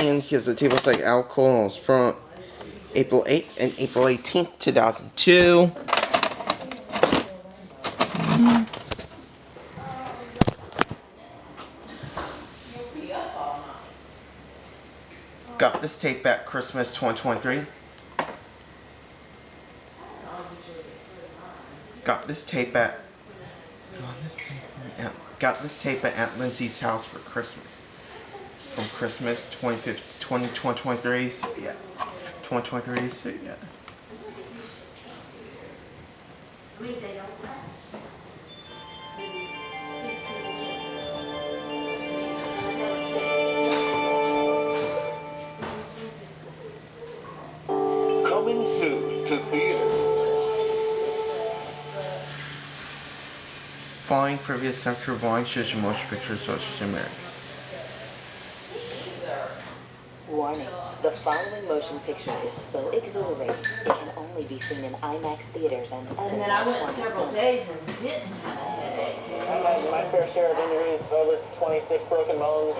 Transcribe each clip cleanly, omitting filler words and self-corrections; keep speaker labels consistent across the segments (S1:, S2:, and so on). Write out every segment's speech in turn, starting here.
S1: And here's a table site articles from April 8th and April 18th, 2002. Got this tape at Christmas 2023. Got this tape at Aunt Lindsay's house for Christmas. From Christmas 2023. So yeah. 2023. So yeah.
S2: I mean, they don't last. Maybe 15 minutes.
S3: Coming soon to theaters.
S1: Following previous censor volume shows you motion picture Association America.
S4: Warning. The following motion picture is so exhilarating, it can only be seen in IMAX theaters and other.
S2: And then I went several days and didn't have a headache.
S5: I've had my fair share of injuries, over 26 broken bones,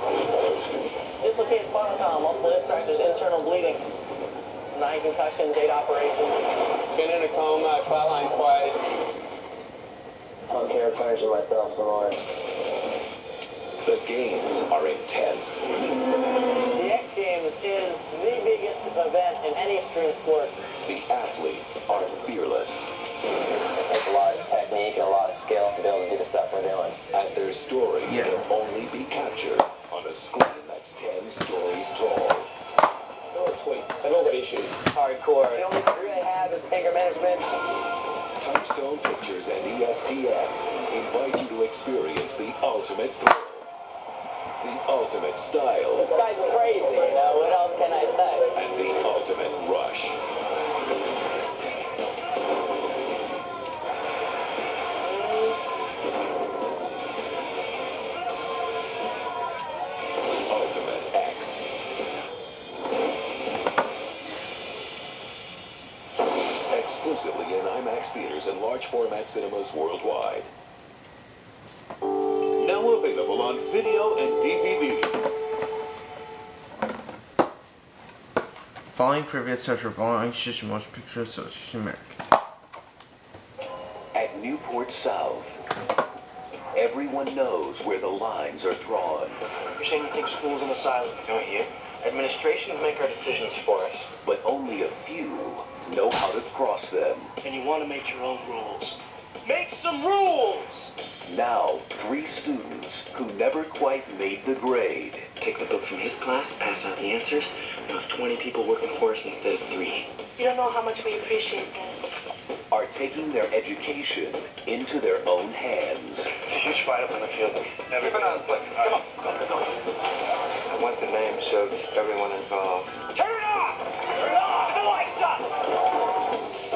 S5: dislocated spinal column, multiple hip fractures, internal bleeding, 9 concussions, 8 operations.
S6: Been in a coma, flatline twice.
S5: I'm here punishing myself some more.
S3: The games are intense.
S5: The X Games is the biggest event in any extreme sport.
S3: The athletes are fearless.
S5: It takes a lot of technique and a lot of skill to be able to do the stuff we're doing.
S3: And their stories can only be captured on a screen that's 10 stories tall.
S5: No tweets, no issues. Hardcore. The only thing they have is anger management.
S3: Touchstone Pictures and ESPN invite you to experience the ultimate thrill. The ultimate style.
S5: This guy's crazy, you know, what else can I say?
S3: And the ultimate rush. Ultimate X. Exclusively in IMAX theaters and large format cinemas worldwide. Now available on video and DVD.
S1: Following previous censor volume shows you motion picture Association America.
S3: At Newport South, everyone knows where the lines are drawn.
S5: You're saying you think school's an asylum, don't you? Administrations make our decisions for us.
S3: But only a few know how to cross them.
S5: And you want to make your own rules. Make some rules!
S3: Now, 3 students who never quite made the grade
S7: Take the book from his class, pass out the answers. We'll have 20 people working for us instead of 3.
S8: You don't know how much we appreciate this.
S3: are taking their education into their own hands.
S5: It's a huge fight up on the field. Everybody on the play. Come on. Go.
S6: I want the name so everyone involved.
S5: Turn it off! Turn it off! The lights up!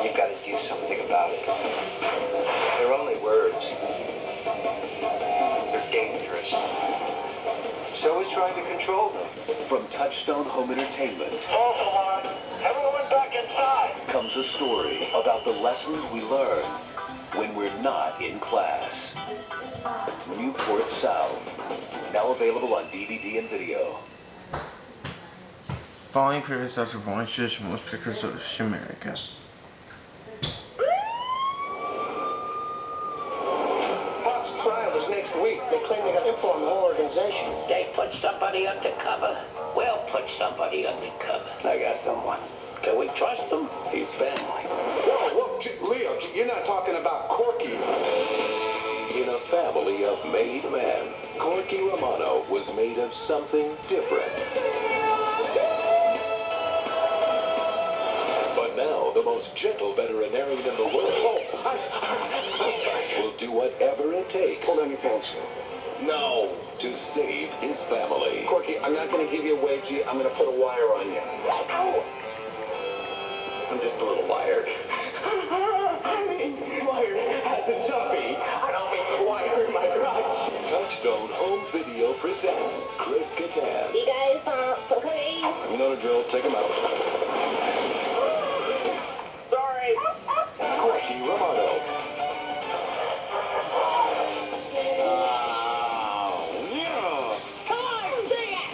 S6: You've got to do something about it. They're only words. They're dangerous. So is trying to control them.
S3: From Touchstone Home Entertainment
S5: Everyone back inside!
S3: comes a story about the lessons we learn when we're not in class. Newport South, now available on DVD and video.
S1: Following previous episodes of Launches, most pictures of America.
S5: Pop's trial is next week. They claim they got info on the whole organization.
S9: They put somebody undercover. We'll put somebody undercover.
S6: I got someone.
S9: Can we trust them?
S3: His family.
S6: Whoa, Leo, you're not talking about Corki.
S3: In a family of made men, Corki Romano was made of something different. But now, the most gentle veterinarian in the world will do whatever it takes.
S6: Hold on your pants.
S3: No, to save his family.
S6: Corki, I'm not going to give you a wedgie. I'm going to put a wire on you.
S5: Ow!
S6: I'm just a little wired.
S5: I mean, wired as in jumpy. I don't mean wired in my crotch.
S3: Touchstone Home Video presents Chris Kattan.
S8: You guys want some cookies?
S6: You know the drill. Take them out.
S5: Sorry.
S3: Corki Romano.
S5: Yeah.
S8: Come on, sing it!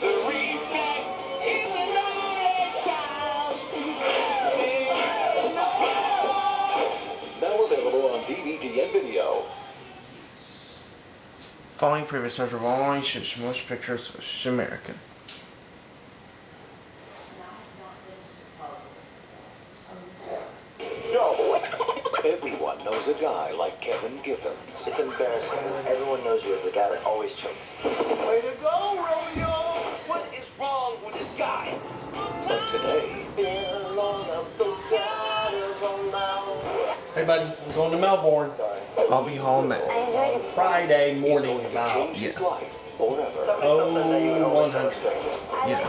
S5: The reflex
S3: DVD and video.
S1: Following previous episodes of All Shows Most Pictures of America.
S3: Everyone knows a guy like Kevin Giffen.
S7: It's embarrassing. Everyone knows you as the guy that always chokes.
S3: Way to go, Romeo! What is wrong with this guy? But today...
S5: Hey buddy, I'm going to Melbourne.
S1: I'll be home at
S5: Friday morning about
S3: Change his life forever.
S5: 100.
S1: yeah.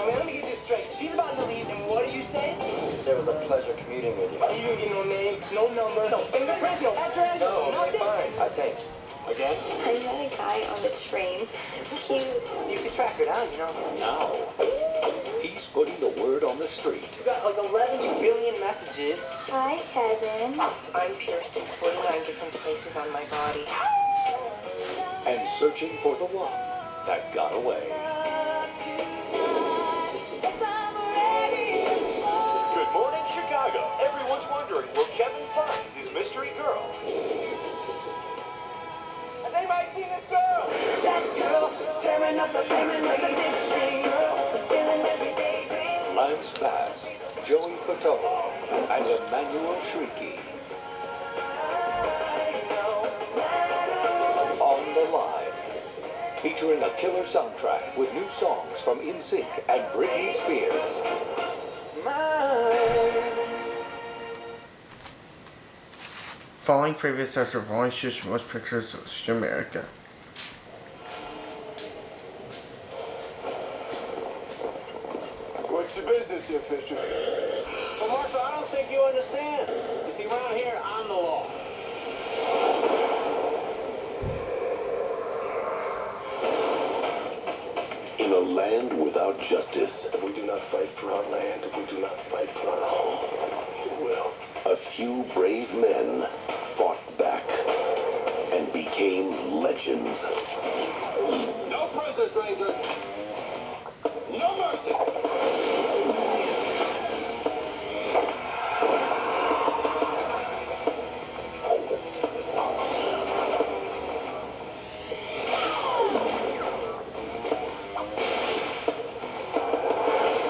S7: Let me get this straight. She's about to leave, and what do you say? There was a pleasure commuting with you. You didn't get no name, no number, no fingerprint, no address, nothing. Fine, I think. Again?
S8: I met a guy on the train. Cute.
S7: You can track her down, you know.
S3: Now, he's putting the word on the street.
S7: You got like 11 billion messages.
S8: Hi, Kevin.
S10: I'm pierced in 49 different places on my body.
S3: And searching for the one that got away. Good morning, Chicago. Everyone's wondering, will Kevin find his mystery girl?
S7: Has anybody seen this girl? That girl, tearing up the pavement like a big string girl. Stealing every day.
S3: Lance Bass, Joey Fatone, and Emmanuel Shrieky. On the Line, featuring a killer soundtrack with new songs from NSYNC and Britney Spears.
S1: Following previous episodes of All Shows Most Pictures of America.
S3: What's your business here, Fisher?
S7: Well, Martha, I don't think you understand. You see, around here, I'm the law.
S3: In a land without justice,
S6: If we do not fight for our land, if we do not fight for our home, who will?
S3: a few brave men fought back and became legends.
S6: No prisoners, Rangers! No mercy!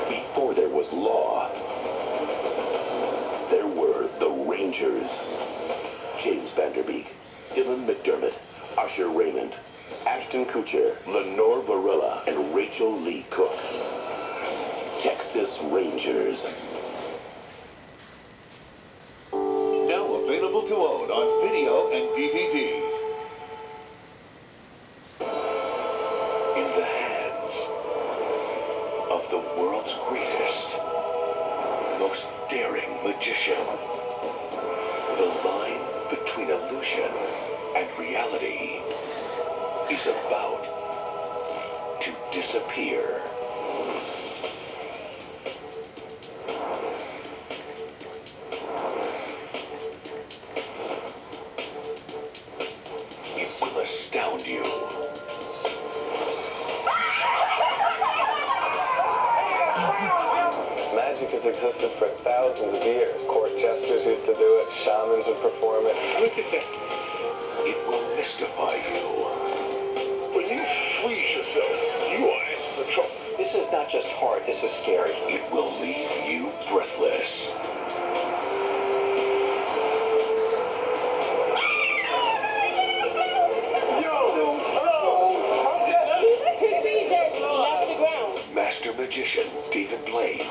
S3: Before there was law, there were the Rangers. James Vanderbeek, Dylan McDermott, Usher Raymond, Ashton Kutcher, Lenore Varela, and Rachel Lee Cook. Texas Rangers. Now available to own on video and DVD. In the hands of the world's greatest, most daring magician. The line between illusion and reality is about to disappear. It will astound you.
S6: Magic has existed for thousands of years. Court jesters used to do it, shamans would perform it.
S3: Look at that. It will mystify you.
S6: Will you freeze yourself? You are asking for trouble.
S7: This is not just hard, this is scary.
S3: It will leave you breathless. Master Magician David Blaine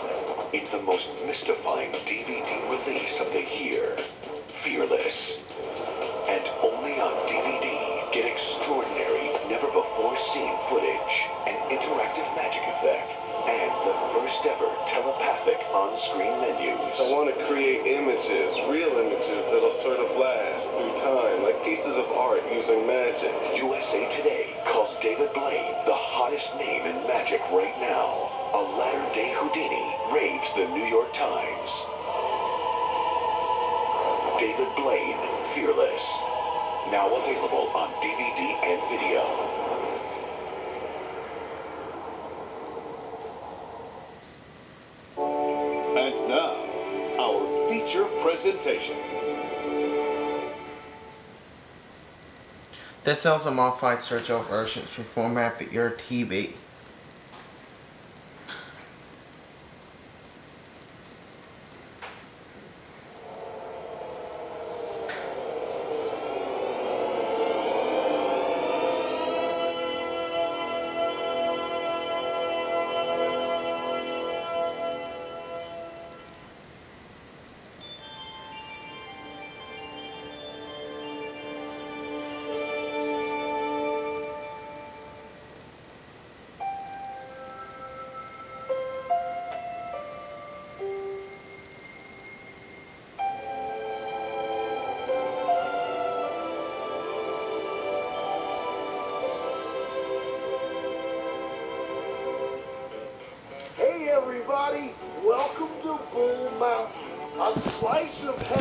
S3: in the most mystifying DVD release of the year, Fearless. And only on DVD, get extraordinary, never-before-seen footage, an interactive magic effect, and the first ever telepathic on-screen menus.
S6: I want to create images, real images that'll sort of last through time, like pieces of art using magic.
S3: USA Today calls David Blaine the hottest name in magic right now. A latter-day Houdini, raves the New York Times. David Blaine, Fearless. Now available on DVD and video. And now, our feature feature presentation.
S1: This sells a modified surgical versions for format for your TV.
S11: Hey everybody, welcome to Bull Mountain, a slice of